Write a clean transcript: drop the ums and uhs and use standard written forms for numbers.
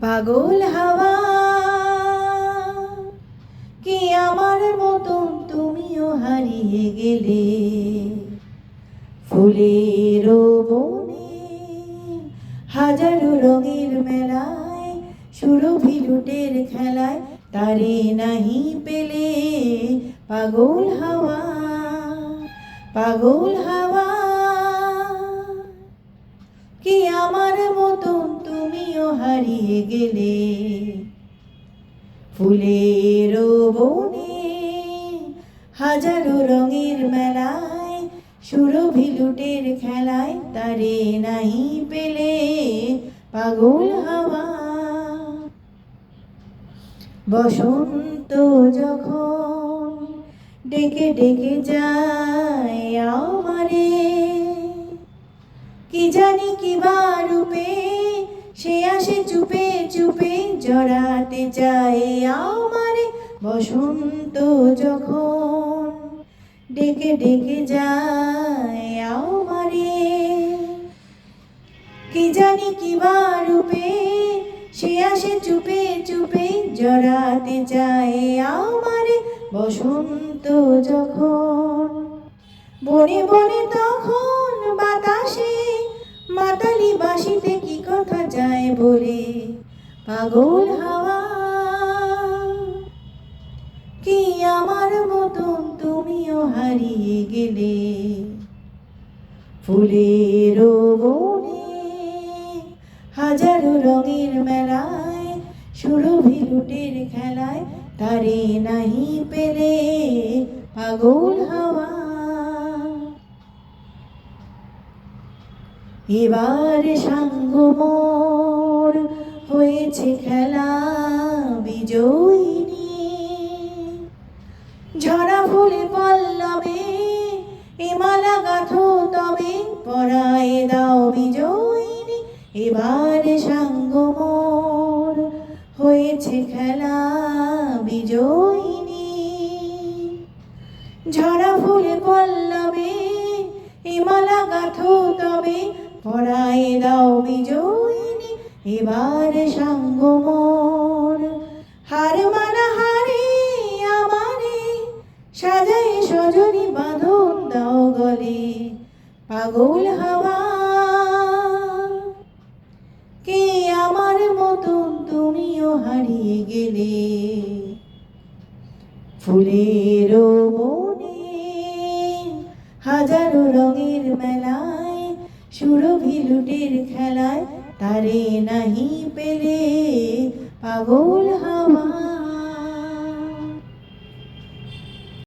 পাগল হাওয়া কি আমার মতন তুমিও হারিয়ে গেলে ফুলের বনে হাজারো রঙের মেলায় সুরভি লুটের খেলায় তারে নাহি পেলে পাগল হাওয়া পাগল হাওয়া কি আমার মতন তুমিও হারিয়ে গেলে ফুলের বনে হাজারো রঙের মেলায় সুরভি লুটের খেলায় তারে নাহি পেলে পাগল হাওয়া বসন্ত যখন ডেকে ডেকে যায় আমারে কি জানি কিবা রূপে সে আসে চুপে চুপে জড়াতে চায় আমারে বসন্ত যখন ডেকে ডেকে যায় আমারে কি জানি কিবা রূপে সে আসে চুপে চুপে জড়াতে চায় আমারে বসন্ত যখন বনে বনে তখন বাতাসে মাতালি বাঁশিতে কি কথা যায় বলে পাগল হাওয়া কি আমার মতন তুমিও হারিয়ে গেলে ফুলের বনে হাজারো রঙের মেলায় সুরভি লুটের খেলায় তারে নাহি পেলে পাগল হাওয়া এবার সাঙ্গ মোর হয়েছে খেলা বিজয়িনী ঝরা ফুলে পল্লবে এ মালা গাঁথো তবে পরায় দাও বিজয়িনী এবার সাঙ্গ মোর হয়েছে খেলা বিজয়িনী ঝরা ফুলে পল্লবে এ মালা গাঁথো তবে পরায় দাও বিজয়িনী এবার সাঙ্গ মোর হার মালা হারে আমারে সাজায় সজনী বাঁধন দাও গলে পাগল হাওয়া কে আমার মতন তুমিও হারিয়ে গেলে ফুলের বনে হাজারো রঙের মেলায় সুরভি লুটের খেলায় তারে নাহি পেলে পাগল হাওয়া।